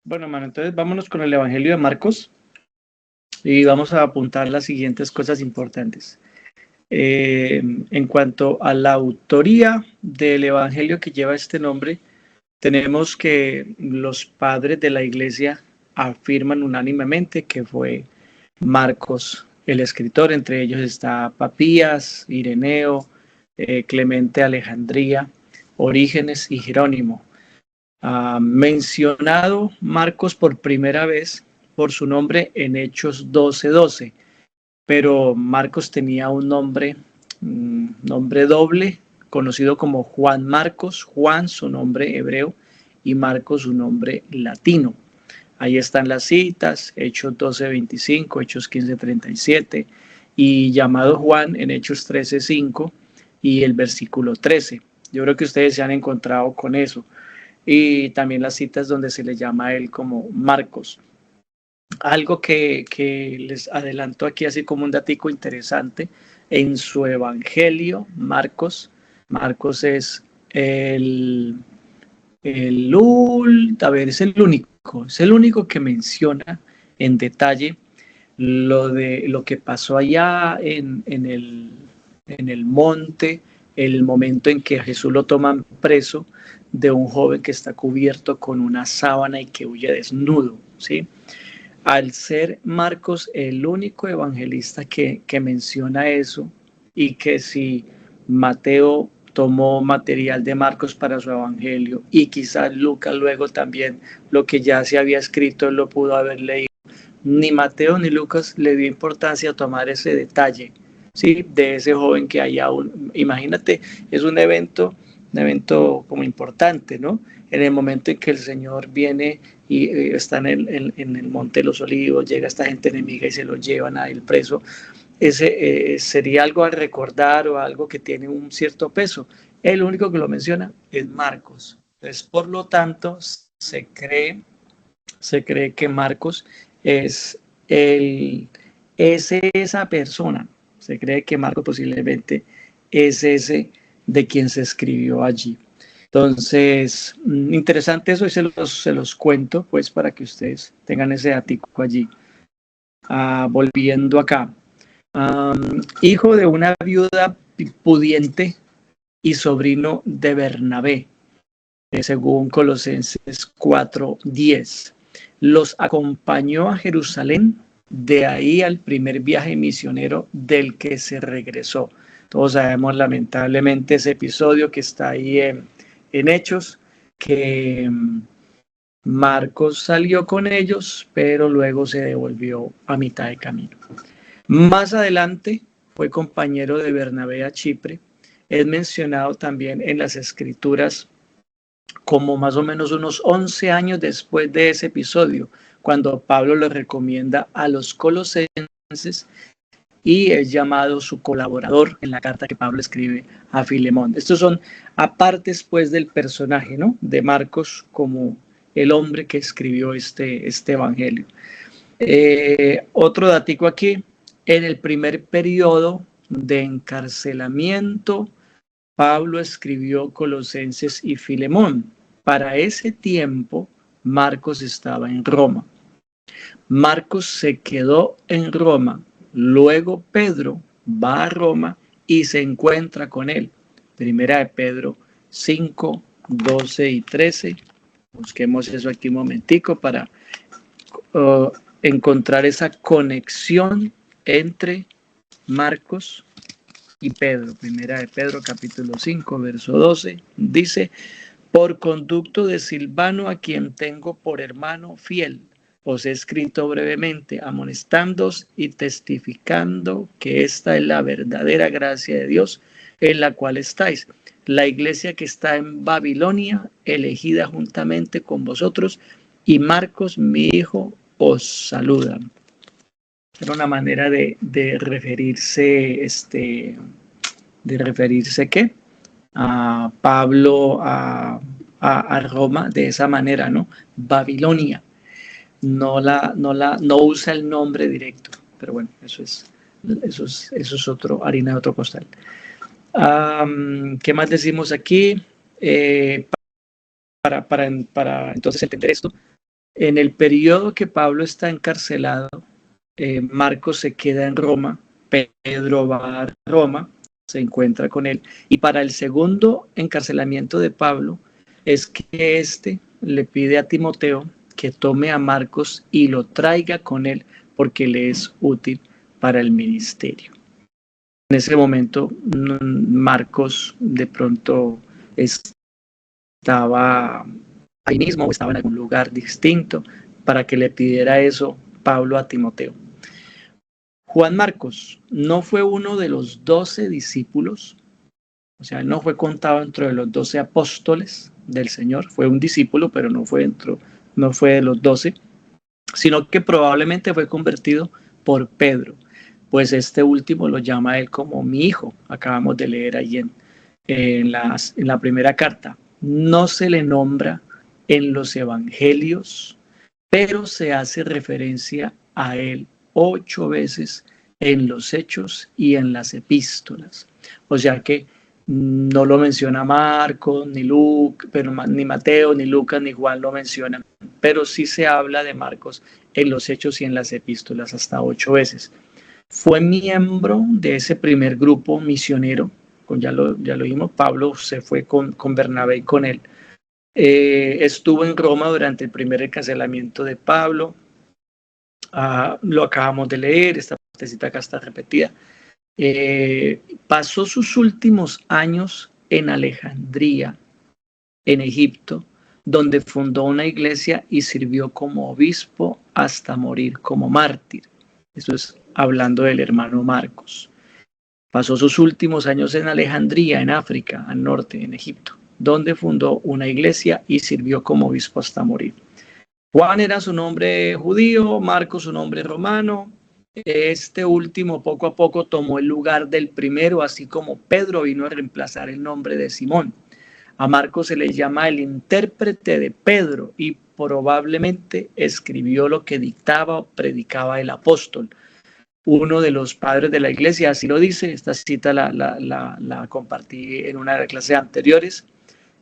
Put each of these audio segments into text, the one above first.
Bueno, mano, entonces vámonos con el Evangelio de Marcos y vamos a apuntar las siguientes cosas importantes. En cuanto a la autoría del Evangelio que lleva este nombre, tenemos que los padres de la iglesia afirman unánimemente que fue Marcos el escritor. Entre ellos está Papías, Ireneo, Clemente Alejandría, Orígenes y Jerónimo. Mencionado Marcos por primera vez por su nombre en Hechos 12:12, pero Marcos tenía un nombre doble, conocido como Juan Marcos, Juan su nombre hebreo y Marcos su nombre latino. Ahí están las citas, Hechos 12:25, Hechos 15:37 y llamado Juan en Hechos 13:5 y el versículo 13. Yo creo que ustedes se han encontrado con eso. Y también las citas donde se le llama a él como Marcos. Algo que les adelanto aquí así como un datico interesante, en su evangelio, Marcos es es el único que menciona en detalle lo que pasó allá en el monte, el momento en que a Jesús lo toman preso de un joven que está cubierto con una sábana y que huye desnudo, ¿sí? Al ser Marcos el único evangelista que menciona eso, y que si Mateo tomó material de Marcos para su evangelio y quizás Lucas luego también lo que ya se había escrito él lo pudo haber leído, ni Mateo ni Lucas le dio importancia a tomar ese detalle, ¿sí? De ese joven que hay aún. Imagínate, es un evento como importante, ¿no? En el momento en que el Señor viene y está en el Monte de los Olivos, llega esta gente enemiga y se lo llevan a él preso, ese sería algo a recordar o algo que tiene un cierto peso. El único que lo menciona es Marcos. Entonces, por lo tanto, se cree que Marcos es, esa persona. Se cree que Marcos posiblemente es ese de quien se escribió allí. Entonces, interesante eso y se los cuento pues para que ustedes tengan ese datico allí. Volviendo acá. Hijo de una viuda pudiente y sobrino de Bernabé, según Colosenses 4:10. Los acompañó a Jerusalén, de ahí al primer viaje misionero del que se regresó. Todos sabemos lamentablemente ese episodio que está ahí en Hechos, que Marcos salió con ellos, pero luego se devolvió a mitad de camino. Más adelante fue compañero de Bernabé a Chipre. Es mencionado también en las escrituras como más o menos unos 11 años después de ese episodio, cuando Pablo le recomienda a los colosenses y es llamado su colaborador en la carta que Pablo escribe a Filemón. Estos son apartes pues del personaje, ¿no? De Marcos como el hombre que escribió este evangelio. Otro datico aquí, en el primer periodo de encarcelamiento, Pablo escribió Colosenses y Filemón. Para ese tiempo, Marcos estaba en Roma. Marcos se quedó en Roma. Luego Pedro va a Roma y se encuentra con él. Primera de Pedro 5, 12 y 13. Busquemos eso aquí un momentico para encontrar esa conexión entre Marcos y Pedro. Primera de Pedro capítulo 5 verso 12 dice: por conducto de Silvano, a quien tengo por hermano fiel, os he escrito brevemente, amonestándoos y testificando que esta es la verdadera gracia de Dios en la cual estáis. La iglesia que está en Babilonia, elegida juntamente con vosotros, y Marcos, mi hijo, os saluda. Era una manera de referirse, ¿qué? A Pablo, a Roma, de esa manera, ¿no? Babilonia. No usa el nombre directo, pero bueno, eso es otro, harina de otro costal. ¿Qué más decimos aquí? Para entonces entender esto, En el periodo que Pablo está encarcelado, Marcos se queda en Roma, Pedro va a Roma, se encuentra con él, y para el segundo encarcelamiento de Pablo es que éste le pide a Timoteo que tome a Marcos y lo traiga con él porque le es útil para el ministerio. En ese momento Marcos de pronto estaba ahí mismo o estaba en algún lugar distinto para que le pidiera eso Pablo a Timoteo. Juan Marcos no fue uno de los 12 discípulos, o sea, no fue contado dentro de los 12 apóstoles del Señor, fue un discípulo, pero no fue de los 12, sino que probablemente fue convertido por Pedro, pues este último lo llama a él como mi hijo. Acabamos de leer ahí en la primera carta. No se le nombra en los evangelios, pero se hace referencia a él 8 veces en los hechos y en las epístolas. O sea que no lo menciona Marcos, ni ni Mateo, ni Lucas, ni Juan lo mencionan, pero sí se habla de Marcos en los hechos y en las epístolas hasta 8 veces. Fue miembro de ese primer grupo misionero, ya lo dijimos, Pablo se fue con Bernabé y con él. Estuvo en Roma durante el primer encarcelamiento de Pablo. Lo acabamos de leer, esta partecita acá está repetida. Pasó sus últimos años en Alejandría, en Egipto, donde fundó una iglesia y sirvió como obispo hasta morir como mártir. Esto es hablando del hermano Marcos. Pasó sus últimos años en Alejandría, en África, al norte, en Egipto, donde fundó una iglesia y sirvió como obispo hasta morir. Juan era su nombre judío, Marcos su nombre romano. Este último poco a poco tomó el lugar del primero, así como Pedro vino a reemplazar el nombre de Simón. A Marcos se le llama el intérprete de Pedro y probablemente escribió lo que dictaba o predicaba el apóstol. Uno de los padres de la iglesia así lo dice. Esta cita la compartí en una de las clases anteriores.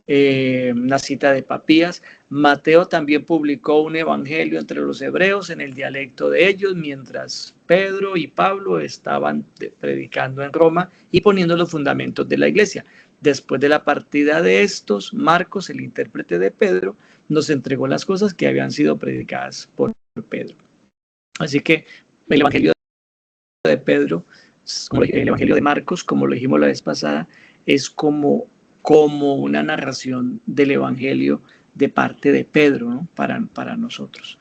Una cita de Papías. Mateo también publicó un evangelio entre los hebreos en el dialecto de ellos, mientras Pedro y Pablo estaban predicando en Roma y poniendo los fundamentos de la iglesia. Después de la partida de estos, Marcos, el intérprete de Pedro, nos entregó las cosas que habían sido predicadas por Pedro. Así que el evangelio de Pedro, como el evangelio de Marcos, como lo dijimos la vez pasada, es como una narración del evangelio de parte de Pedro, ¿no? para nosotros.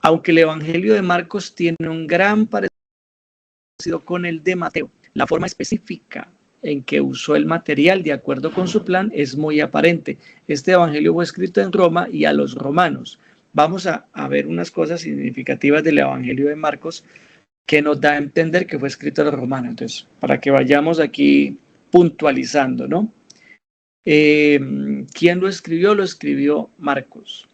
Aunque el evangelio de Marcos tiene un gran parecido con el de Mateo, la forma específica en que usó el material de acuerdo con su plan es muy aparente. Este evangelio fue escrito en Roma y a los romanos. Vamos a ver unas cosas significativas del evangelio de Marcos que nos da a entender que fue escrito a los romanos. Entonces, para que vayamos aquí puntualizando, ¿no? ¿Quién lo escribió? Lo escribió Marcos.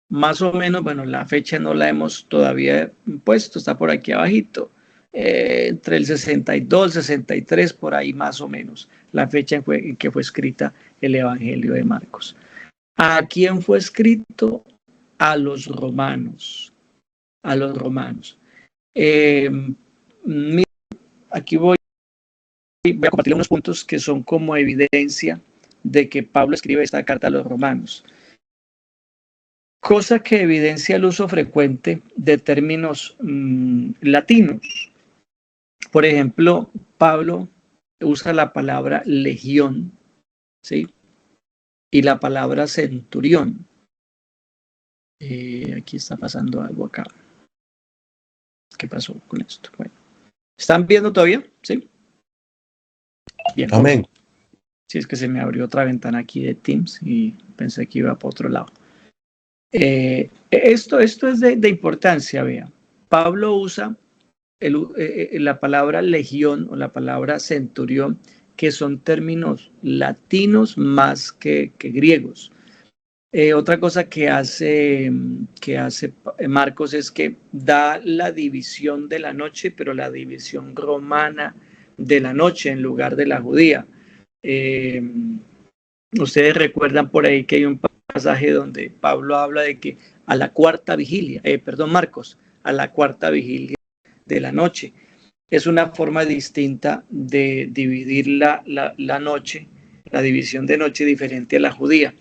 Más o menos, bueno, la fecha no la hemos todavía puesto, está por aquí abajito. Entre el 62, 63, por ahí más o menos, la fecha en que fue escrita el Evangelio de Marcos. ¿A quién fue escrito? A los romanos. A los romanos. Aquí voy a compartir unos puntos que son como evidencia de que Pablo escribe esta carta a los romanos. Cosa que evidencia el uso frecuente de términos latinos. Por ejemplo, Pablo usa la palabra legión, ¿sí? Y la palabra centurión. Aquí está pasando algo acá. ¿Qué pasó con esto? Bueno, ¿están viendo todavía? ¿Sí? Bien. Amén. Sí, es que se me abrió otra ventana aquí de Teams y pensé que iba para otro lado. Esto es de importancia, vea. Pablo usa la palabra legión o la palabra centurión, que son términos latinos más que griegos. Otra cosa que hace Marcos es que da la división de la noche, pero la división romana de la noche en lugar de la judía. Ustedes recuerdan por ahí que hay un pasaje donde Pablo habla de que a la cuarta vigilia, Marcos, a la cuarta vigilia de la noche. Es una forma distinta de dividir la noche, la división de noche diferente a la judía.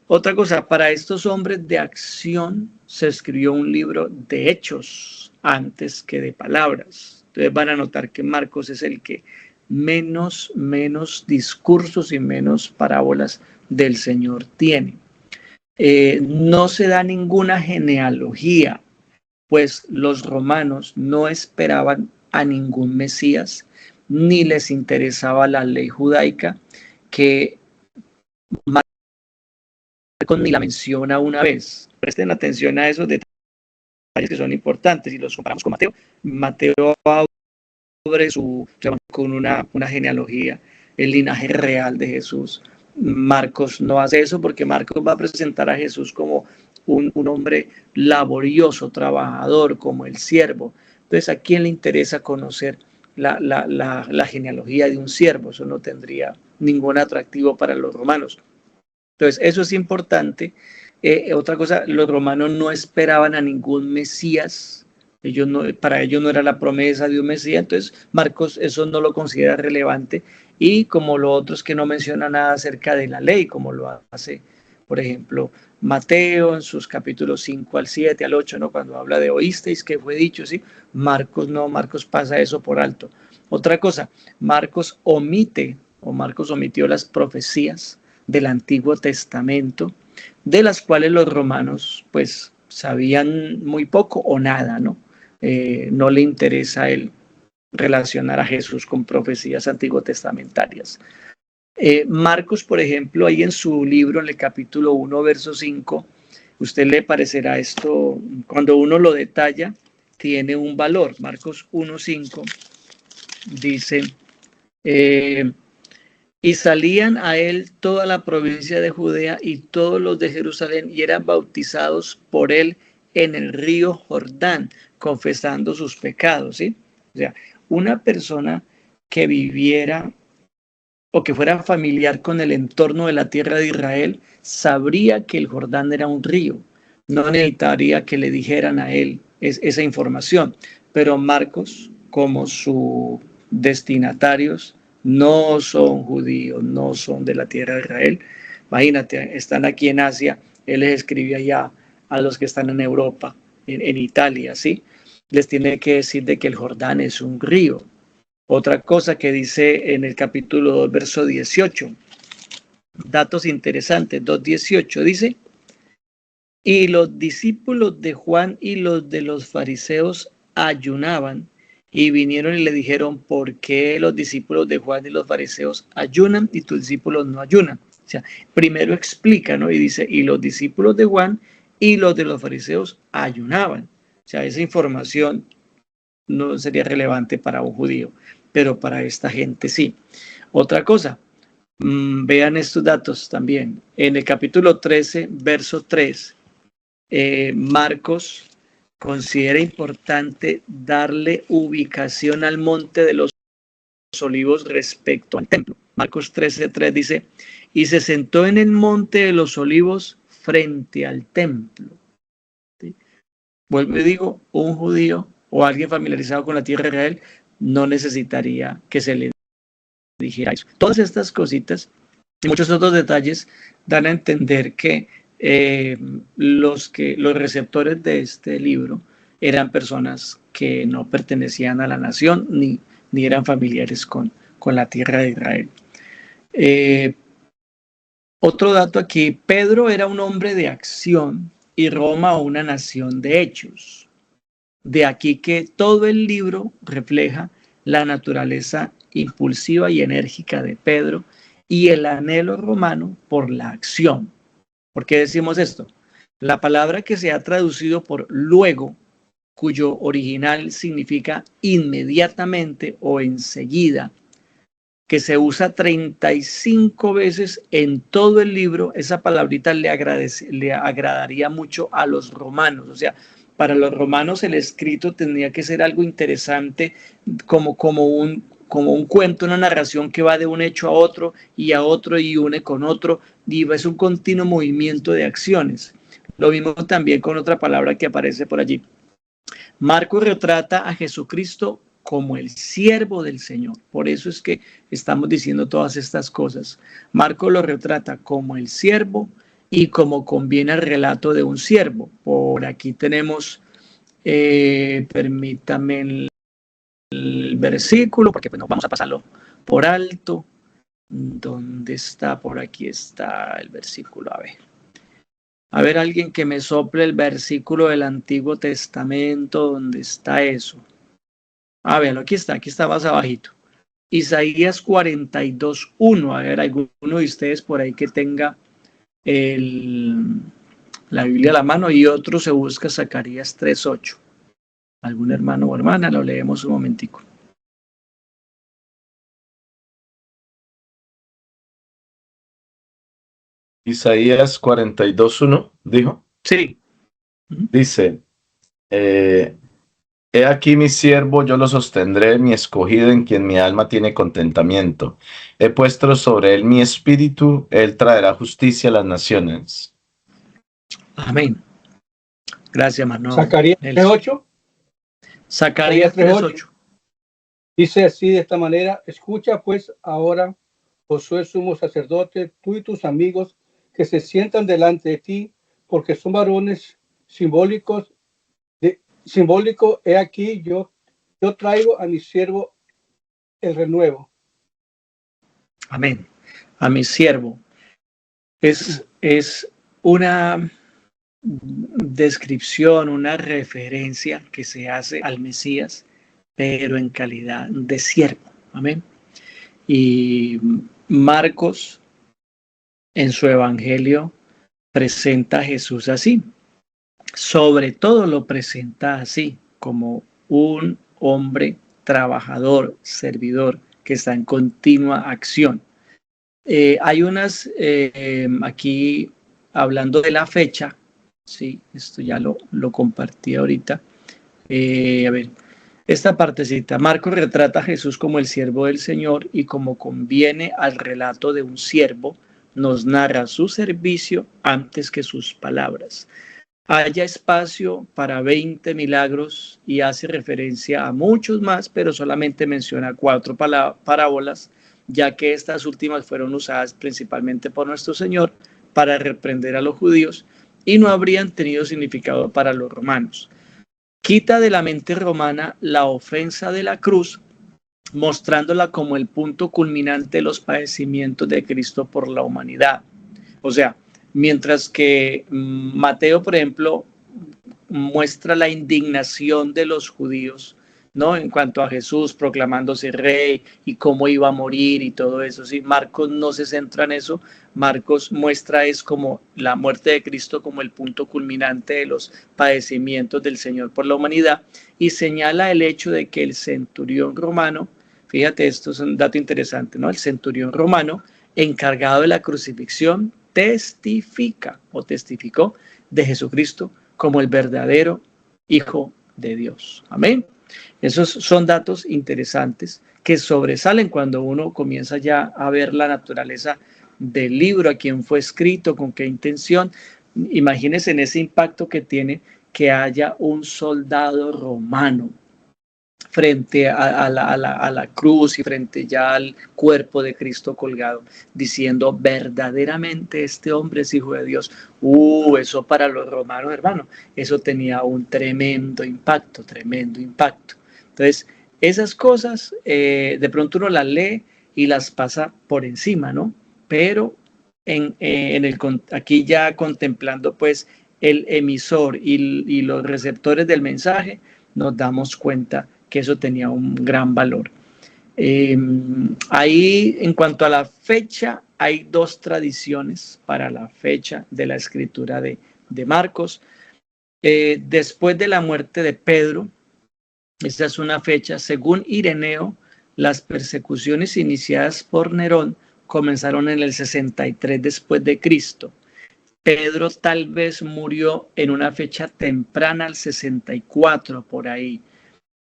Otra cosa, para estos hombres de acción se escribió un libro de hechos antes que de palabras. Entonces van a notar que Marcos es el que menos discursos y menos parábolas del Señor tiene. No se da ninguna genealogía, pues los romanos no esperaban a ningún Mesías, ni les interesaba la ley judaica, que Marcos ni la menciona una vez. Presten atención a esos detalles que son importantes. Si los comparamos con Mateo, Mateo abre con una genealogía, el linaje real de Jesús. Marcos no hace eso porque Marcos va a presentar a Jesús como un hombre laborioso, trabajador, como el siervo. Entonces, ¿a quién le interesa conocer la genealogía de un siervo? Eso no tendría ningún atractivo para los romanos. Entonces, eso es importante. Otra cosa, los romanos no esperaban a ningún Mesías. Para ellos no era la promesa de un Mesías. Entonces, Marcos eso no lo considera relevante. Y como lo otro es que no menciona nada acerca de la ley, como lo hace, por ejemplo, Mateo en sus capítulos 5 al 7, al 8, ¿no? Cuando habla de oísteis que fue dicho, ¿sí? Marcos no, Marcos pasa eso por alto. Otra cosa, Marcos omitió las profecías del Antiguo Testamento, de las cuales los romanos pues sabían muy poco o nada, ¿no? No le interesa a él relacionar a Jesús con profecías antiguotestamentarias. Marcos, por ejemplo, ahí en su libro, en el capítulo 1, verso 5, usted le parecerá esto, cuando uno lo detalla, tiene un valor. Marcos 1, 5 dice, y salían a él toda la provincia de Judea y todos los de Jerusalén y eran bautizados por él en el río Jordán, confesando sus pecados, ¿sí? O sea, una persona que viviera o que fuera familiar con el entorno de la tierra de Israel, sabría que el Jordán era un río. No necesitaría que le dijeran a él esa información. Pero Marcos, como sus destinatarios, no son judíos, no son de la tierra de Israel. Imagínate, están aquí en Asia, él les escribe allá a los que están en Europa, en Italia, ¿sí? Les tiene que decir de que el Jordán es un río. Otra cosa que dice en el capítulo 2, verso 18, datos interesantes, 2:18, dice, y los discípulos de Juan y los de los fariseos ayunaban y vinieron y le dijeron, ¿por qué los discípulos de Juan y los fariseos ayunan y tus discípulos no ayunan? O sea, primero explica, ¿no? Y dice, y los discípulos de Juan y los de los fariseos ayunaban. O sea, esa información no sería relevante para un judío, pero para esta gente sí. Otra cosa, vean estos datos también. En el capítulo 13, verso 3, Marcos considera importante darle ubicación al monte de los olivos respecto al templo. Marcos 13:3 dice, y se sentó en el monte de los olivos frente al templo. ¿Sí? Vuelvo y digo, un judío o alguien familiarizado con la tierra de Israel no necesitaría que se le dijera eso. Todas estas cositas y muchos otros detalles dan a entender que los receptores de este libro eran personas que no pertenecían a la nación ni eran familiares con la tierra de Israel. Otro dato aquí, Pedro era un hombre de acción y Roma una nación de hechos. De aquí que todo el libro refleja la naturaleza impulsiva y enérgica de Pedro y el anhelo romano por la acción. ¿Por qué decimos esto? La palabra que se ha traducido por luego, cuyo original significa inmediatamente o enseguida, que se usa 35 veces en todo el libro, esa palabrita le agradaría mucho a los romanos. O sea, para los romanos el escrito tendría que ser algo interesante, como un cuento, una narración que va de un hecho a otro y une con otro, y es un continuo movimiento de acciones. Lo mismo también con otra palabra que aparece por allí. Marcos retrata a Jesucristo como el siervo del Señor. Por eso es que estamos diciendo todas estas cosas. Marcos lo retrata como el siervo y como conviene al relato de un siervo. Por aquí tenemos, permítame el versículo, porque pues no vamos a pasarlo por alto. ¿Dónde está? Por aquí está el versículo. A ver, alguien que me sople el versículo del Antiguo Testamento, ¿dónde está eso? Véalo, aquí está más abajito. Isaías 42:1. A ver, alguno de ustedes por ahí que tenga la Biblia a la mano, y otro se busca Zacarías 3:8. ¿Algún hermano o hermana? Lo leemos un momentico. Isaías 42:1, dijo. Sí. Dice, he aquí mi siervo, yo lo sostendré, mi escogido en quien mi alma tiene contentamiento. He puesto sobre él mi espíritu, él traerá justicia a las naciones. Amén. Gracias, hermano. Zacarías 3:8. Zacarías 3:8. Dice así, de esta manera: escucha pues ahora, Josué sumo sacerdote, tú y tus amigos que se sientan delante de ti, porque son varones simbólicos. Simbólico, he aquí yo traigo a mi siervo el renuevo. Amén. A mi siervo. Es una descripción, una referencia que se hace al Mesías, pero en calidad de siervo. Amén. Y Marcos, en su evangelio, presenta a Jesús así. Sobre todo lo presenta así, como un hombre trabajador, servidor, que está en continua acción. Hay unas, aquí hablando de la fecha, sí, esto ya lo compartí ahorita. A ver, esta partecita. Marcos retrata a Jesús como el siervo del Señor y como conviene al relato de un siervo, nos narra su servicio antes que sus palabras. Haya espacio para 20 milagros y hace referencia a muchos más, pero solamente menciona 4 parábolas, ya que estas últimas fueron usadas principalmente por nuestro Señor para reprender a los judíos y no habrían tenido significado para los romanos. Quita de la mente romana la ofensa de la cruz, mostrándola como el punto culminante de los padecimientos de Cristo por la humanidad. O sea, mientras que Mateo, por ejemplo, muestra la indignación de los judíos, ¿no? En cuanto a Jesús proclamándose rey y cómo iba a morir y todo eso. Sí, Marcos no se centra en eso. Marcos muestra es como la muerte de Cristo como el punto culminante de los padecimientos del Señor por la humanidad, y señala el hecho de que el centurión romano, fíjate, esto es un dato interesante, ¿no? El centurión romano encargado de la crucifixión testificó de Jesucristo como el verdadero Hijo de Dios. Amén. Esos son datos interesantes que sobresalen cuando uno comienza ya a ver la naturaleza del libro, a quién fue escrito, con qué intención. Imagínense en ese impacto que tiene que haya un soldado romano frente a la cruz y frente ya al cuerpo de Cristo colgado, diciendo verdaderamente este hombre es hijo de Dios. Eso para los romanos, hermano, eso tenía un tremendo impacto. Entonces, esas cosas de pronto uno las lee y las pasa por encima, ¿no? Pero aquí ya contemplando pues el emisor y los receptores del mensaje, nos damos cuenta que eso tenía un gran valor. Ahí, en cuanto a la fecha, hay 2 tradiciones para la fecha de la escritura de Marcos. Después de la muerte de Pedro, esta es una fecha, según Ireneo, las persecuciones iniciadas por Nerón comenzaron en el 63 después de Cristo. Pedro tal vez murió en una fecha temprana, al 64, por ahí.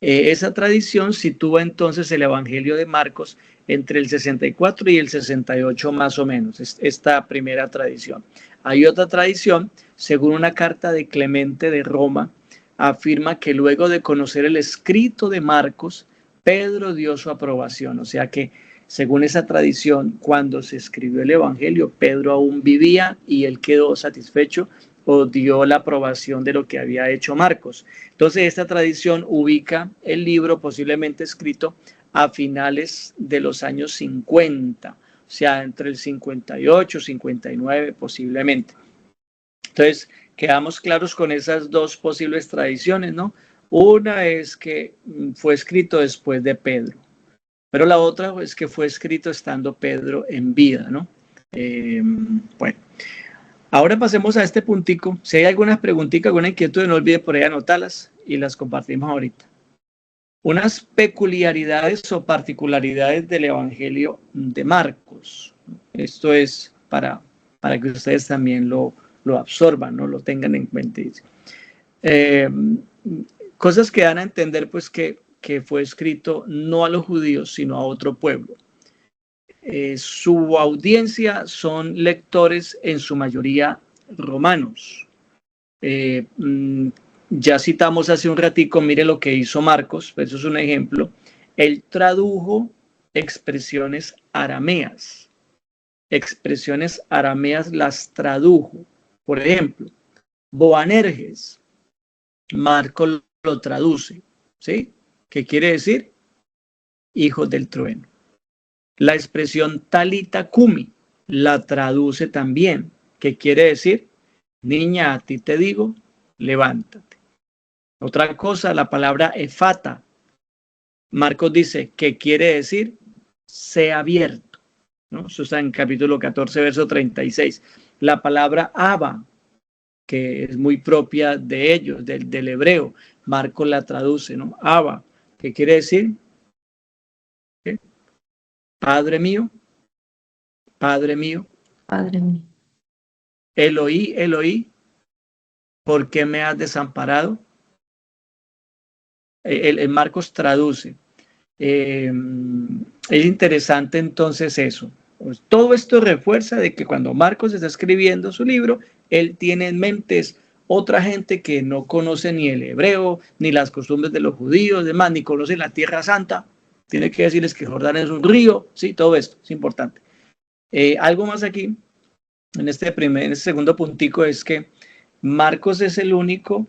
Esa tradición sitúa entonces el Evangelio de Marcos entre el 64 y el 68 más o menos, esta primera tradición. Hay otra tradición según una carta de Clemente de Roma, afirma que luego de conocer el escrito de Marcos, Pedro dio su aprobación. O sea que, según esa tradición, cuando se escribió el Evangelio, Pedro aún vivía y él quedó satisfecho o dio la aprobación de lo que había hecho Marcos. Entonces, esta tradición ubica el libro posiblemente escrito a finales de los años 50, o sea, entre el 58 y 59 posiblemente. Entonces, quedamos claros con esas dos posibles tradiciones, ¿no? Una es que fue escrito después de Pedro, pero la otra es que fue escrito estando Pedro en vida, ¿no? Bueno, ahora pasemos a este puntico. Si hay algunas preguntitas, alguna inquietud, no olvide por ahí anotarlas y las compartimos ahorita. Unas peculiaridades o particularidades del Evangelio de Marcos. Esto es para que ustedes también lo absorban, ¿no? Lo tengan en cuenta. Cosas que dan a entender pues que fue escrito no a los judíos, sino a otro pueblo. Su audiencia son lectores en su mayoría romanos. Ya citamos hace un ratico, mire lo que hizo Marcos, eso es un ejemplo. Él tradujo expresiones arameas. Expresiones arameas las tradujo. Por ejemplo, Boanerges, Marcos lo traduce, ¿sí? ¿Qué quiere decir? Hijos del trueno. La expresión Talita Cumi la traduce también. ¿Qué quiere decir? Niña, a ti te digo, levántate. Otra cosa, la palabra efata. Marcos dice, ¿qué quiere decir? Sea abierto, ¿no? Eso está en capítulo 14, verso 36. La palabra Abba, que es muy propia de ellos, del hebreo. Marcos la traduce, ¿no? Abba, ¿qué quiere decir? ¿Qué? Padre mío, Padre mío. Padre mío. Eloí, Eloí, ¿por qué me has desamparado? El Marcos traduce. Es interesante entonces eso. Pues todo esto refuerza de que cuando Marcos está escribiendo su libro, él tiene en mente otra gente que no conoce ni el hebreo, ni las costumbres de los judíos, demás, ni conoce la Tierra Santa. Tiene que decirles que Jordán es un río, sí, todo esto es importante. Algo más aquí, en este segundo puntico, es que Marcos es el único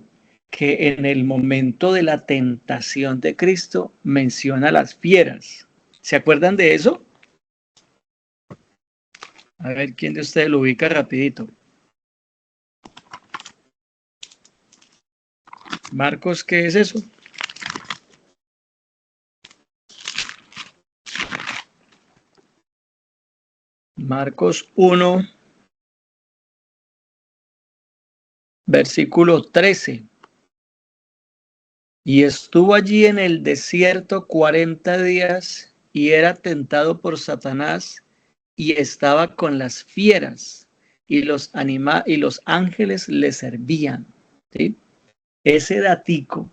que en el momento de la tentación de Cristo menciona las fieras. ¿Se acuerdan de eso? A ver, ¿quién de ustedes lo ubica rapidito? Marcos, ¿qué es eso? Marcos 1, versículo 13. Y estuvo allí en el desierto 40 días y era tentado por Satanás y estaba con las fieras y los ángeles le servían, ¿sí? Ese datico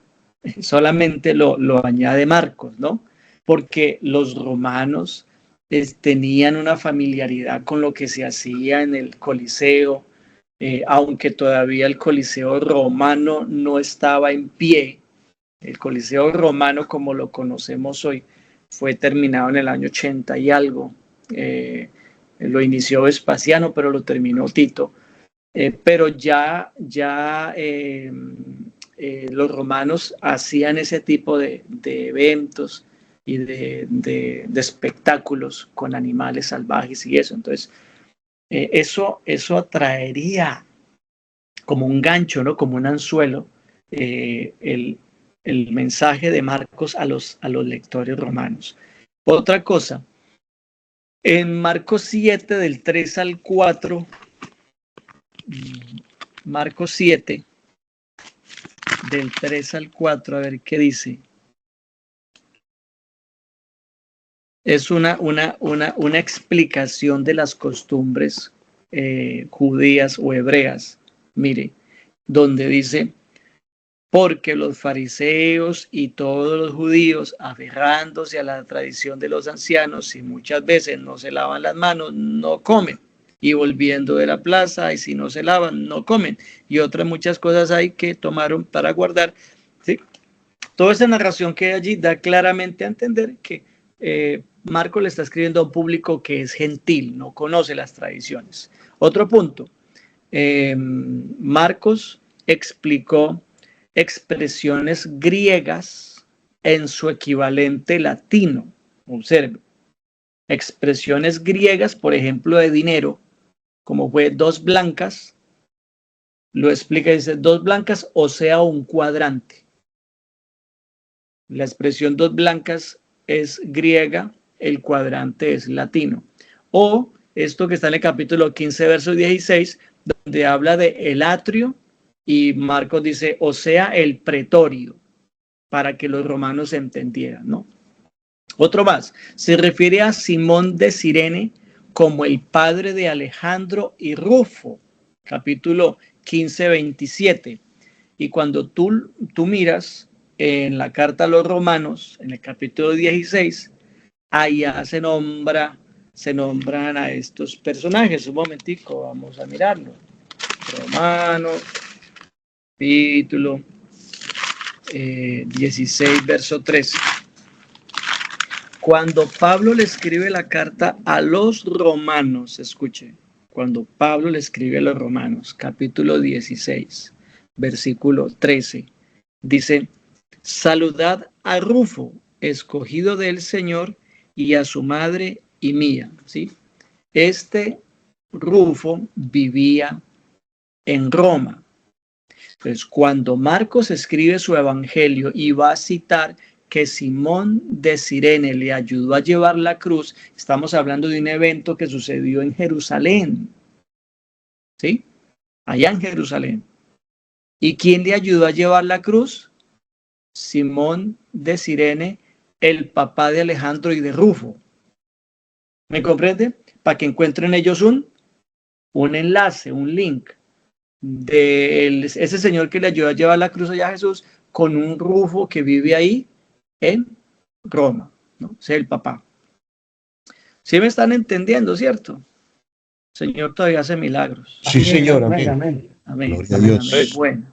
solamente lo añade Marcos, ¿no? Porque los romanos tenían una familiaridad con lo que se hacía en el Coliseo, aunque todavía el Coliseo romano no estaba en pie. El Coliseo romano, como lo conocemos hoy, fue terminado en el año 80 y algo. Lo inició Vespasiano, pero lo terminó Tito. Pero ya los romanos hacían ese tipo de eventos y de espectáculos con animales salvajes y eso. Entonces, eso atraería como un gancho, ¿no? Como un anzuelo, el mensaje de Marcos a los lectores romanos. Otra cosa, en Marcos 7, del 3 al 4, Marcos 7, del 3 al 4, a ver qué dice. Es una explicación de las costumbres judías o hebreas. Mire, donde dice, porque los fariseos y todos los judíos, aferrándose a la tradición de los ancianos y muchas veces no se lavan las manos, no comen. y volviendo de la plaza, y si no se lavan, no comen, y otras muchas cosas hay que tomaron para guardar, ¿sí? Toda esa narración que hay allí da claramente a entender que Marcos le está escribiendo a un público que es gentil, no conoce las tradiciones. Otro punto, Marcos explicó expresiones griegas en su equivalente latino. Observe, expresiones griegas, por ejemplo, de dinero, como fue 2 blancas, lo explica, dice 2 blancas, o sea, un cuadrante. La expresión 2 blancas es griega, el cuadrante es latino. O esto que está en el capítulo 15, verso 16, donde habla de el atrio, y Marcos dice, o sea, el pretorio, para que los romanos entendieran, ¿no? Otro más, se refiere a Simón de Cirene como el padre de Alejandro y Rufo, capítulo 15, 27. Y cuando tú miras en la carta a los romanos, en el capítulo 16, allá se nombran a estos personajes. Un momentico, vamos a mirarlo. Romanos, capítulo 16, verso 13. Cuando Pablo le escribe la carta a los romanos, escuche, cuando Pablo le escribe a los romanos, capítulo 16, versículo 13, dice, saludad a Rufo, escogido del Señor, y a su madre y mía, ¿sí? Este Rufo vivía en Roma. Entonces, cuando Marcos escribe su evangelio y va a citar que Simón de Cirene le ayudó a llevar la cruz, estamos hablando de un evento que sucedió en Jerusalén, ¿sí? Allá en Jerusalén. ¿Y quién le ayudó a llevar la cruz? Simón de Cirene, el papá de Alejandro y de Rufo. ¿Me comprende? Para que encuentren ellos un enlace, un link de ese señor que le ayudó a llevar la cruz allá a Jesús con un Rufo que vive ahí en Roma, ¿no? Ese es el papá. ¿Sí me están entendiendo, cierto? El Señor todavía hace milagros. Sí, Señor, amén. Amén. Gloria a Dios. Amén. Bueno.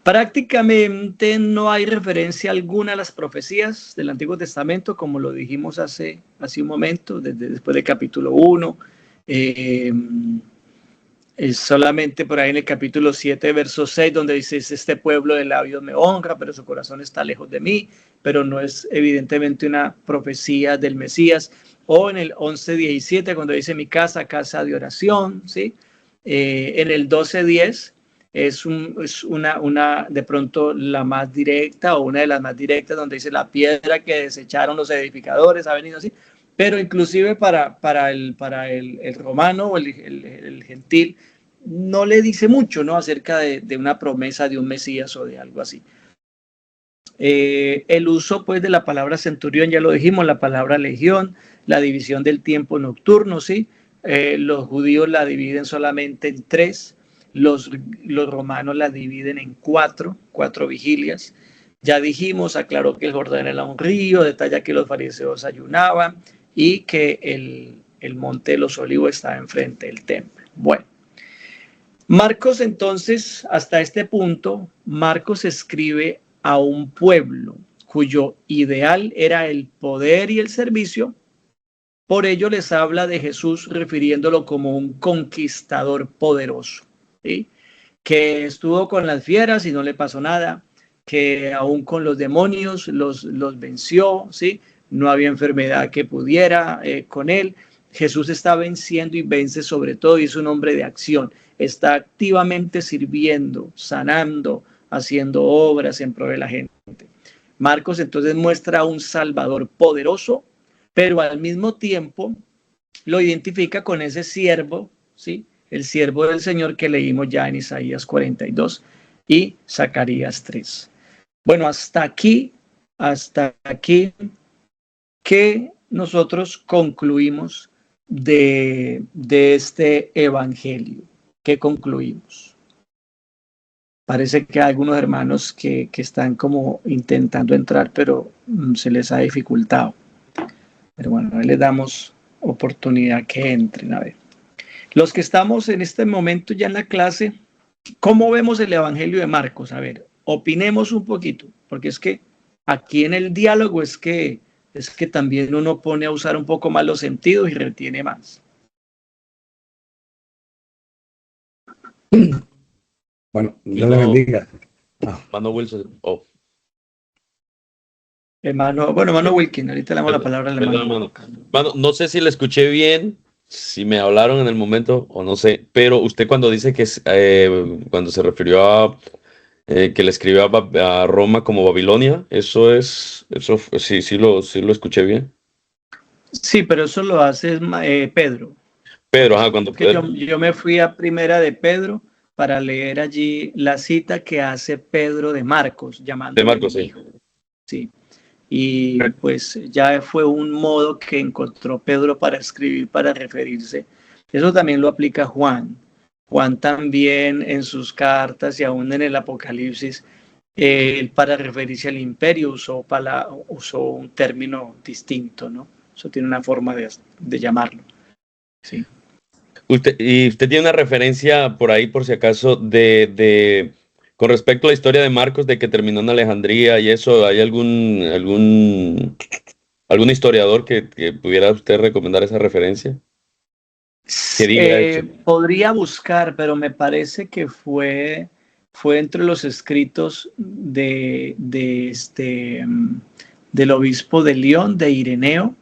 Prácticamente no hay referencia alguna a las profecías del Antiguo Testamento, como lo dijimos hace un momento, después del capítulo 1. Es solamente por ahí en el capítulo 7, verso 6, donde dice, este pueblo de labios me honra, pero su corazón está lejos de mí, pero no es evidentemente una profecía del Mesías. O en el 11, 17, cuando dice mi casa, casa de oración, ¿sí? En el 12, 10, es una de pronto la más directa o una de las más directas, donde dice la piedra que desecharon los edificadores ha venido así. Pero inclusive para el romano o el gentil no le dice mucho, ¿no? Acerca de una promesa de un Mesías o de algo así. El uso pues de la palabra centurión, ya lo dijimos, la palabra legión, la división del tiempo nocturno, ¿sí? Los judíos la dividen solamente en 3, los romanos la dividen en 4 vigilias. Ya dijimos, aclaró que el Jordán era un río, detalla que los fariseos ayunaban y que el monte de los olivos estaba enfrente del templo. Bueno, Marcos entonces, hasta este punto, Marcos escribe a un pueblo cuyo ideal era el poder y el servicio. Por ello les habla de Jesús refiriéndolo como un conquistador poderoso, ¿sí? Que estuvo con las fieras y no le pasó nada, que aún con los demonios los venció, ¿sí? No había enfermedad que pudiera con él. Jesús está venciendo y vence sobre todo, y es un hombre de acción. Está activamente sirviendo, sanando, haciendo obras en pro de la gente. Marcos entonces muestra a un Salvador poderoso, pero al mismo tiempo lo identifica con ese siervo, ¿sí? El siervo del Señor que leímos ya en Isaías 42 y Zacarías 3. Bueno, hasta aquí que nosotros concluimos de este evangelio. ¿Qué concluimos? Parece que hay algunos hermanos que están como intentando entrar, pero se les ha dificultado. Pero bueno, ahí les damos oportunidad que entren, a ver. Los que estamos en este momento ya en la clase, ¿cómo vemos el Evangelio de Marcos? A ver, opinemos un poquito, porque es que aquí en el diálogo es que también uno pone a usar un poco más los sentidos y retiene más. Bueno, Dios le bendiga. Mano Wilson. Oh. Hermano Wilkin, ahorita le damos la palabra al hermano. Mano, no sé si le escuché bien, si me hablaron en el momento o no sé, pero usted cuando dice que cuando se refirió a que le escribió a Roma como Babilonia, eso sí lo escuché bien. Sí, pero eso lo hace Pedro. Pedro, cuando Pedro. Yo me fui a primera de Pedro para leer allí la cita que hace Pedro de Marcos, llamando de Marcos, sí. Hijo. Sí. Y pues ya fue un modo que encontró Pedro para escribir, para referirse. Eso también lo aplica Juan. Juan también en sus cartas y aún en el Apocalipsis, para referirse al imperio usó un término distinto, ¿no? Eso tiene una forma de llamarlo. Sí. Usted tiene una referencia por ahí, por si acaso, con respecto a la historia de Marcos, de que terminó en Alejandría y eso, ¿hay algún historiador que pudiera usted recomendar esa referencia? Que diga podría buscar, pero me parece que fue entre los escritos del obispo de León, de Ireneo,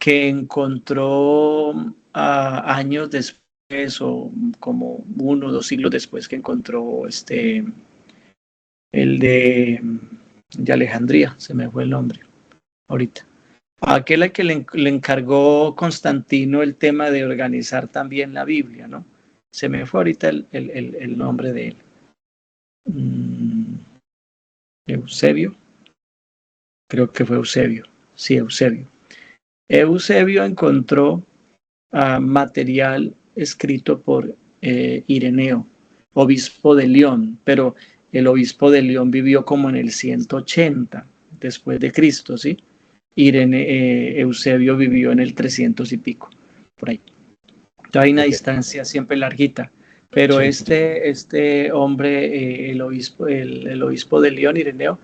que encontró años después, o como 1 o 2 siglos después, que encontró el de Alejandría, se me fue el nombre ahorita. Aquel al que le encargó Constantino el tema de organizar también la Biblia, ¿no? Se me fue ahorita el nombre de él. Eusebio. Creo que fue Eusebio. Sí, Eusebio. Eusebio encontró material escrito por Ireneo, obispo de León, pero el obispo de León vivió como en el 180 después de Cristo, ¿sí? Eusebio vivió en el 300 y pico, por ahí. Entonces hay una distancia siempre larguita, pero este hombre, el obispo de León, Ireneo,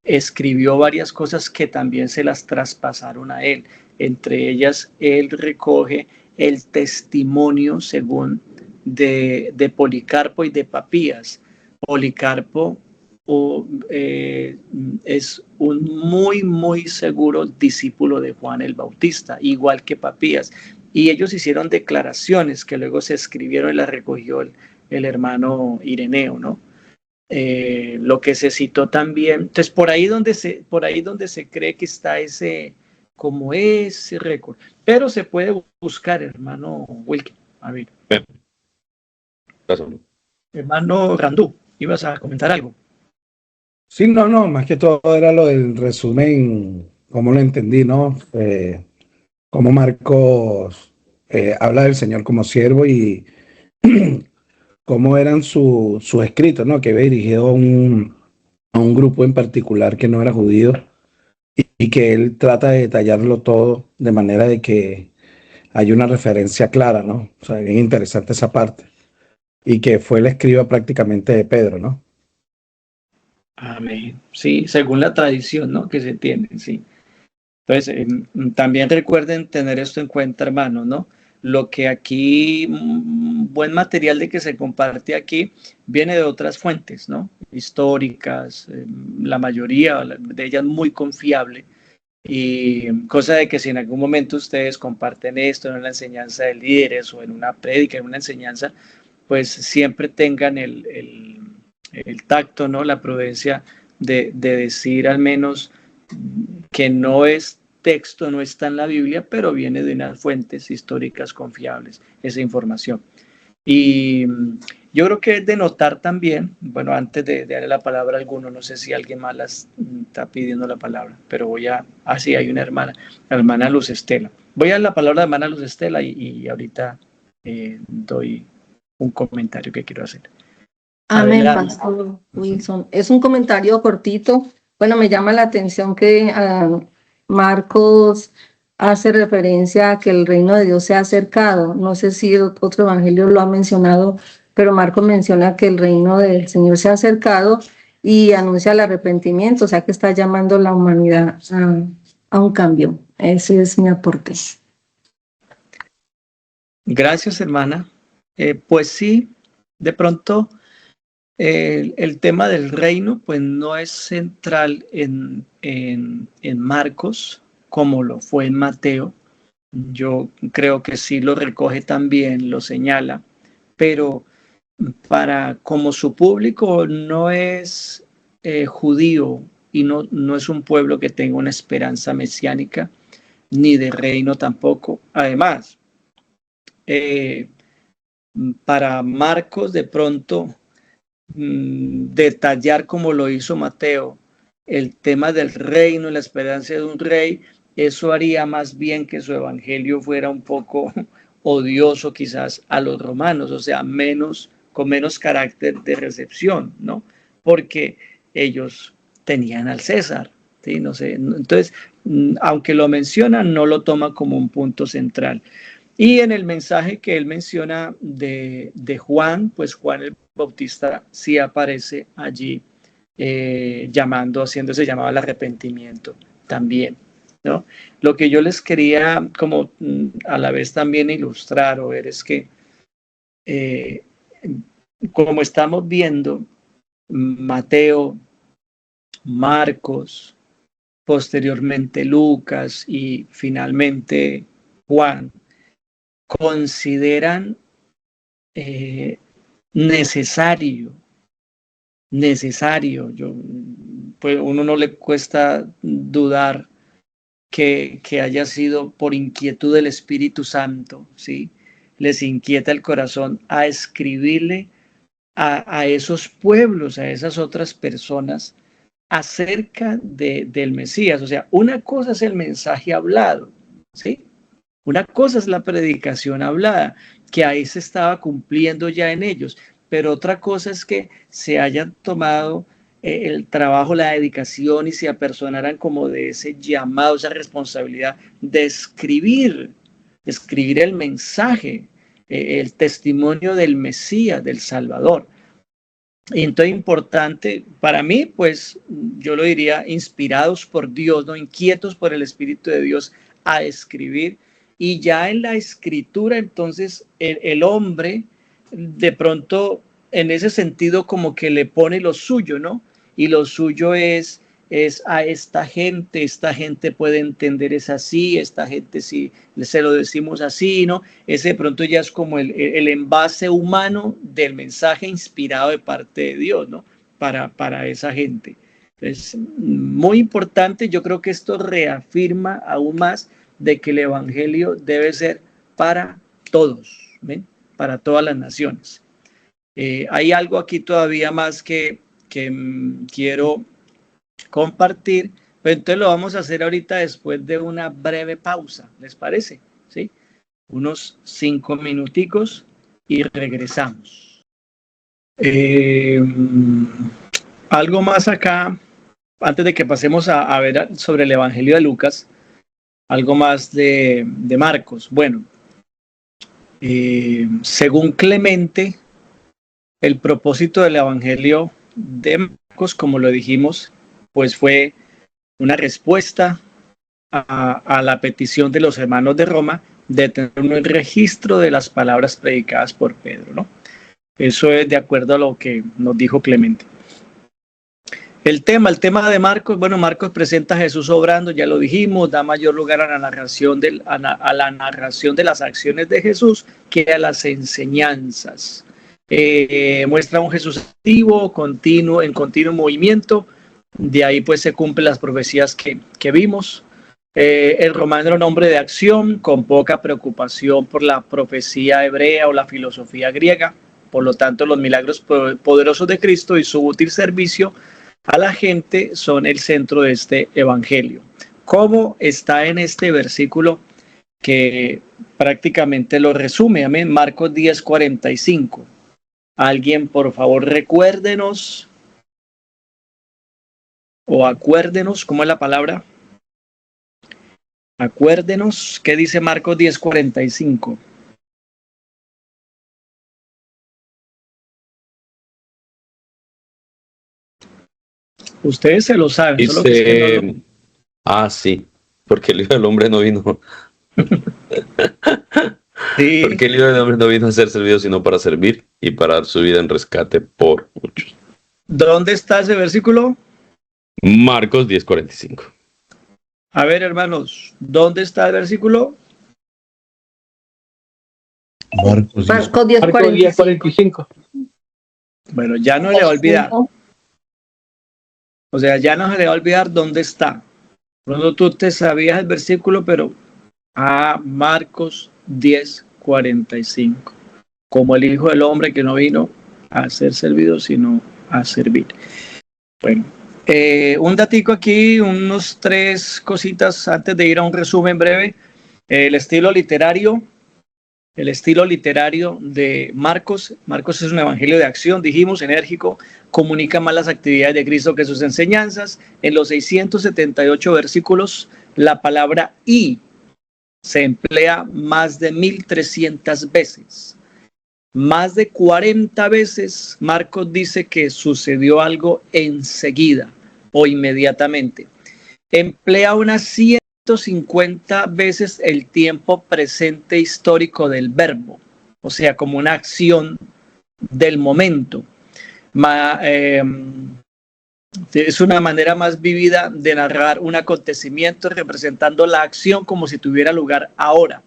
escribió varias cosas que también se las traspasaron a él. Entre ellas, él recoge el testimonio, según, de Policarpo y de Papías. Policarpo es un muy, muy seguro discípulo de Juan el Bautista, igual que Papías. Y ellos hicieron declaraciones que luego se escribieron y las recogió el hermano Ireneo, ¿no? Lo que se citó también. Entonces, por ahí donde se cree que está ese récord. Pero se puede buscar, hermano Wilkin. A ver. Hermano Randú, ¿ibas a comentar algo? Sí, no, más que todo era lo del resumen, como lo entendí, ¿no? Como Marcos habla del Señor como siervo y cómo eran sus escritos, ¿no? Que había dirigido a un grupo en particular que no era judío y que él trata de detallarlo todo de manera de que hay una referencia clara, ¿no? O sea, bien interesante esa parte. Y que fue la escriba prácticamente de Pedro, ¿no? Amén. Sí, según la tradición, ¿no? Que se tiene, sí. Entonces, también recuerden tener esto en cuenta, hermanos, ¿no? Lo que aquí, buen material de que se comparte aquí, viene de otras fuentes, ¿no? Históricas, la mayoría de ellas muy confiable. Y cosa de que si en algún momento ustedes comparten esto en una enseñanza de líderes o en una prédica, en una enseñanza, pues siempre tengan el tacto, ¿no? La prudencia de decir al menos que no es texto, no está en la Biblia, pero viene de unas fuentes históricas confiables, esa información. Y yo creo que es de notar también, bueno, antes de darle la palabra a alguno, no sé si alguien más está pidiendo la palabra, pero sí, hay una hermana, la hermana Luz Estela. Voy a dar la palabra a la hermana Luz Estela y ahorita doy un comentario que quiero hacer. Amén, Pastor Wilson. Es un comentario cortito. Bueno, me llama la atención que Marcos hace referencia a que el reino de Dios se ha acercado. No sé si otro evangelio lo ha mencionado, pero Marcos menciona que el reino del Señor se ha acercado y anuncia el arrepentimiento, o sea que está llamando a la humanidad a un cambio. Ese es mi aporte. Gracias, hermana. Pues sí, de pronto el tema del reino pues no es central en Marcos como lo fue en Mateo. Yo creo que sí lo recoge también, lo señala, pero como su público no es judío y no es un pueblo que tenga una esperanza mesiánica, ni de reino tampoco. Además, para Marcos de pronto detallar como lo hizo Mateo el tema del reino y la esperanza de un rey, eso haría más bien que su evangelio fuera un poco odioso quizás a los romanos, o sea, con menos carácter de recepción, ¿no? Porque ellos tenían al César, ¿sí? No sé, entonces, aunque lo mencionan, no lo toma como un punto central. Y en el mensaje que él menciona de Juan, pues Juan el Bautista sí aparece allí haciéndose llamado al arrepentimiento también, ¿no? Lo que yo les quería como a la vez también ilustrar o ver es que como estamos viendo, Mateo, Marcos, posteriormente Lucas y finalmente Juan, consideran necesario, pues uno no le cuesta dudar que haya sido por inquietud del Espíritu Santo, ¿sí? Les inquieta el corazón a escribirle a esos pueblos, a esas otras personas acerca del Mesías. O sea, una cosa es el mensaje hablado, ¿sí? Una cosa es la predicación hablada, que ahí se estaba cumpliendo ya en ellos, pero otra cosa es que se hayan tomado el trabajo, la dedicación y se apersonaran como de ese llamado, esa responsabilidad de escribir el mensaje, el testimonio del Mesías, del Salvador. Y entonces importante, para mí, pues yo lo diría, inspirados por Dios, no inquietos por el Espíritu de Dios a escribir. Y ya en la escritura, entonces, el hombre de pronto, en ese sentido, como que le pone lo suyo, ¿no? Y lo suyo es a esta gente puede entender es así, esta gente sí, se lo decimos así, ¿no? Ese de pronto ya es como el envase humano del mensaje inspirado de parte de Dios, ¿no? Para esa gente. Entonces, muy importante, yo creo que esto reafirma aún más de que el evangelio debe ser para todos, ¿ven? Para todas las naciones. Hay algo aquí todavía más que quiero compartir, pero entonces lo vamos a hacer ahorita después de una breve pausa, ¿les parece? ¿Sí? Unos 5 minuticos y regresamos. Algo más acá, antes de que pasemos a ver sobre el Evangelio de Lucas, algo más de Marcos. Bueno, según Clemente, el propósito del Evangelio de Marcos, como lo dijimos, pues fue una respuesta a la petición de los hermanos de Roma de tener un registro de las palabras predicadas por Pedro, ¿no? Eso es de acuerdo a lo que nos dijo Clemente. El tema de Marcos, bueno, Marcos presenta a Jesús obrando, ya lo dijimos, da mayor lugar a la narración de las acciones de Jesús que a las enseñanzas. Muestra un Jesús activo, en continuo movimiento, de ahí pues se cumplen las profecías que vimos. El romano era un hombre de acción, con poca preocupación por la profecía hebrea o la filosofía griega. Por lo tanto, los milagros poderosos de Cristo y su útil servicio a la gente son el centro de este evangelio. ¿Cómo está en este versículo que prácticamente lo resume? Amén. Marcos 10:45. Alguien, por favor, recuérdenos o acuérdenos, ¿cómo es la palabra? Acuérdenos, ¿qué dice Marcos 10:45? Ustedes se lo saben, solo que es que no lo... Dice, sí, porque el Hijo del Hombre no vino. Sí, Porque el Hijo del Hombre no vino a ser servido, sino para servir y para dar su vida en rescate por muchos. ¿dónde está ese versículo? Marcos 10:45. A ver, hermanos, ¿dónde está el versículo? Marcos 10. Marcos Marcos 10:45. 10:45. Bueno, ya no le va a olvidar. O sea, ya no se le va a olvidar dónde está. Pronto tú te sabías el versículo, pero Marcos 10:45. Como el Hijo del Hombre que no vino a ser servido, sino a servir. Bueno, un datico aquí, unos 3 cositas antes de ir a un resumen breve. El estilo literario de Marcos. Marcos es un evangelio de acción, dijimos, enérgico, comunica más las actividades de Cristo que sus enseñanzas. En los 678 versículos, la palabra "y" se emplea más de 1300 veces. Más de 40 veces Marcos dice que sucedió algo enseguida o inmediatamente. Emplea unas 150 veces el tiempo presente histórico del verbo, o sea, como una acción del momento. Es una manera más vívida de narrar un acontecimiento representando la acción como si tuviera lugar ahora.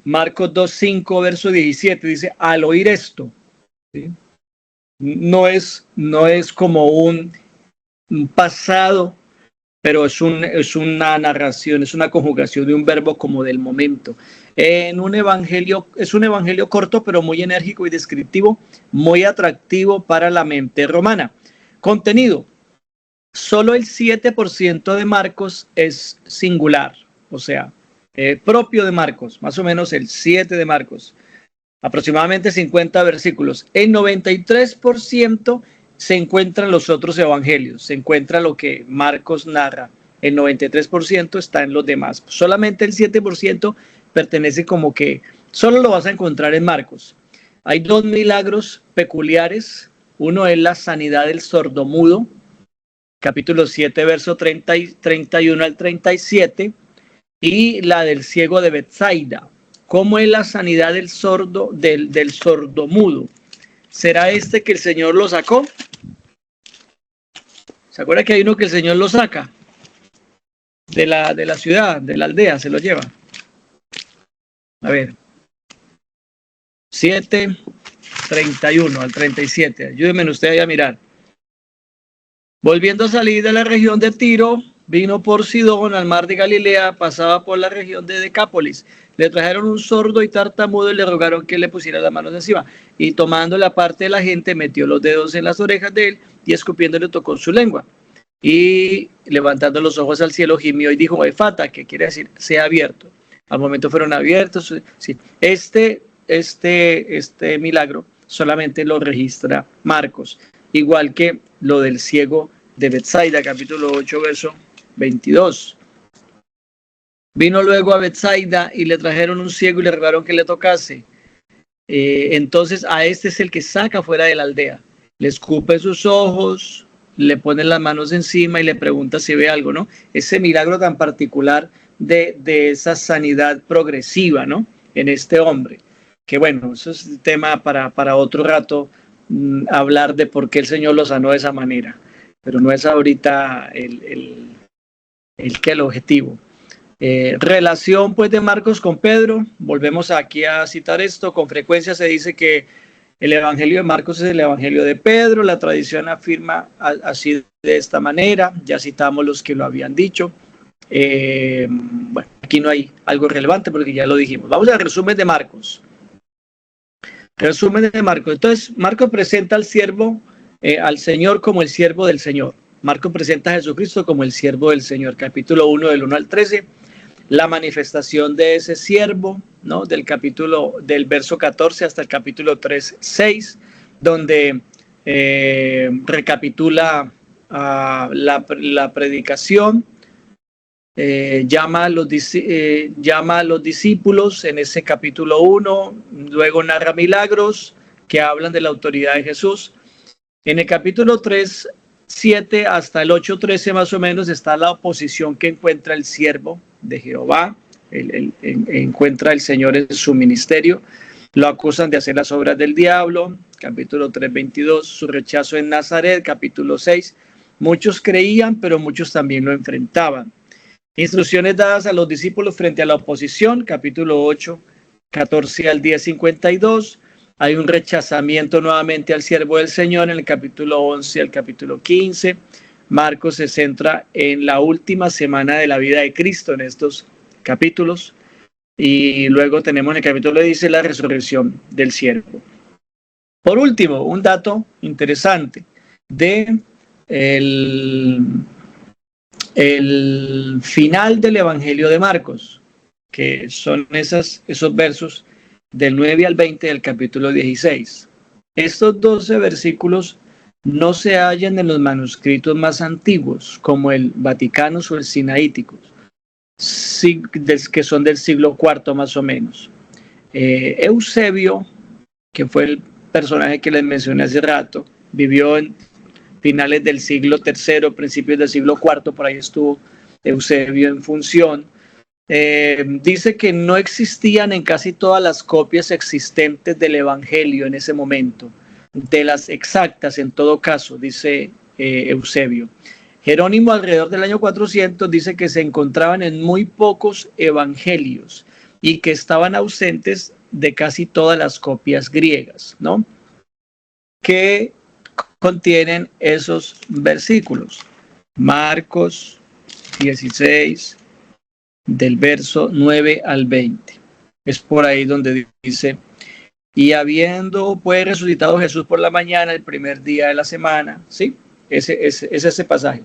Marcos 2:5, verso 17 dice: al oír esto, ¿sí? no es como un pasado, pero es una narración, es una conjugación de un verbo como del momento. Es un evangelio corto, pero muy enérgico y descriptivo, muy atractivo para la mente romana. Contenido: solo el 7% de Marcos es singular, o sea, propio de Marcos, más o menos el 7 de Marcos, aproximadamente 50 versículos. El 93% se encuentran los otros evangelios, se encuentra lo que Marcos narra. El 93% está en los demás. Solamente el 7% pertenece como que solo lo vas a encontrar en Marcos. Hay 2 milagros peculiares. Uno es la sanidad del sordomudo, capítulo 7, verso 31 al 37, y la del ciego de Betsaida. ¿Cómo es la sanidad del sordomudo? ¿Será este que el Señor lo sacó? ¿Se acuerda que hay uno que el Señor lo saca de la ciudad, de la aldea, se lo lleva? A ver, 7, 31 al 37. Ayúdenme usted ahí a mirar. Volviendo a salir de la región de Tiro, vino por Sidón al mar de Galilea, pasaba por la región de Decápolis. Le trajeron un sordo y tartamudo y le rogaron que le pusiera las manos encima. Y tomando la parte de la gente, metió los dedos en las orejas de él y escupiéndole tocó su lengua. Y levantando los ojos al cielo, gimió y dijo: Efata, que quiere decir sea abierto. Al momento fueron abiertos. Sí. Este milagro solamente lo registra Marcos, igual que lo del ciego de Betsaida, capítulo 8, verso 22. Vino luego a Betsaida y le trajeron un ciego y le rogaron que le tocase. Entonces a este es el que saca fuera de la aldea. Le escupe sus ojos, le pone las manos encima y le pregunta si ve algo, ¿no? Ese milagro tan particular de esa sanidad progresiva, ¿no? En este hombre. Que bueno, eso es tema para otro rato, hablar de por qué el Señor lo sanó de esa manera. Pero no es ahorita el objetivo. Relación pues de Marcos con Pedro, volvemos aquí a citar esto. Con frecuencia se dice que el evangelio de Marcos es el evangelio de Pedro. La tradición afirma así de esta manera. Ya citamos los que lo habían dicho. Bueno, aquí no hay algo relevante porque ya lo dijimos. Vamos al resumen de Marcos. Resumen de Marcos. Entonces, Marcos presenta al Señor como el siervo del Señor. Marcos presenta a Jesucristo como el siervo del Señor. Capítulo 1 del 1 al 13. La manifestación de ese siervo, ¿no? Del verso 14 hasta el capítulo 3, 6, donde recapitula la predicación llama a los discípulos en ese capítulo 1, luego narra milagros que hablan de la autoridad de Jesús. En el capítulo 3, 7 hasta el 8, 13 más o menos está la oposición que encuentra el siervo de Jehová, encuentra el Señor en su ministerio, lo acusan de hacer las obras del diablo, capítulo 3, 22, su rechazo en Nazaret, capítulo 6, muchos creían, pero muchos también lo enfrentaban. Instrucciones dadas a los discípulos frente a la oposición, capítulo 8, 14 al 10, 52. Hay un rechazamiento nuevamente al siervo del Señor en el capítulo 11 al capítulo 15. Marcos se centra en la última semana de la vida de Cristo en estos capítulos. Y luego tenemos en el capítulo 10 la resurrección del siervo. Por último, un dato interesante de el final del Evangelio de Marcos, que son esos versos del 9 al 20 del capítulo 16. Estos 12 versículos no se hallan en los manuscritos más antiguos, como el Vaticanos o el Sinaíticos, que son del siglo IV más o menos. Eusebio, que fue el personaje que les mencioné hace rato, vivió en finales del siglo III, principios del siglo IV, por ahí estuvo Eusebio en función. Dice que no existían en casi todas las copias existentes del Evangelio en ese momento, de las exactas en todo caso, dice Eusebio. Jerónimo, alrededor del año 400, dice que se encontraban en muy pocos evangelios y que estaban ausentes de casi todas las copias griegas, ¿no?, que contienen esos versículos. Marcos 16, del verso 9 al 20. Es por ahí donde dice: y habiendo pues resucitado Jesús por la mañana, el primer día de la semana, ¿sí? Es ese pasaje.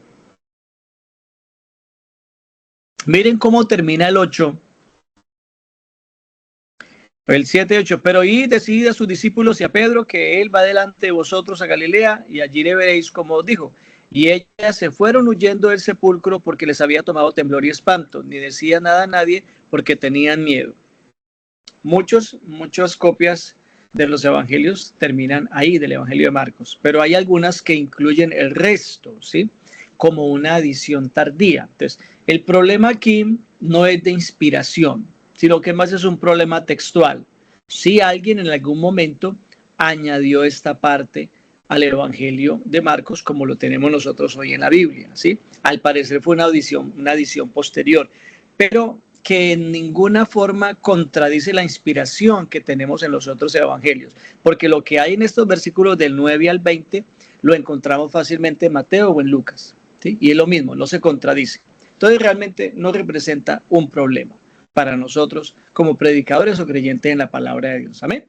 Miren cómo termina el 8. El 7, 8, pero id, decidid a sus discípulos y a Pedro que él va delante de vosotros a Galilea y allí le veréis como os dijo. Y ellas se fueron huyendo del sepulcro porque les había tomado temblor y espanto, ni decía nada a nadie porque tenían miedo. Muchas copias de los evangelios terminan ahí, del evangelio de Marcos, pero hay algunas que incluyen el resto, ¿sí?, como una adición tardía. Entonces, el problema aquí no es de inspiración, sino que más es un problema textual. Si alguien en algún momento añadió esta parte al Evangelio de Marcos, como lo tenemos nosotros hoy en la Biblia, ¿sí? Al parecer fue una adición posterior, pero que en ninguna forma contradice la inspiración que tenemos en los otros evangelios, porque lo que hay en estos versículos del 9 al 20 lo encontramos fácilmente en Mateo o en Lucas, ¿sí? Y es lo mismo, no se contradice. Entonces realmente no representa un problema para nosotros como predicadores o creyentes en la palabra de Dios. Amén.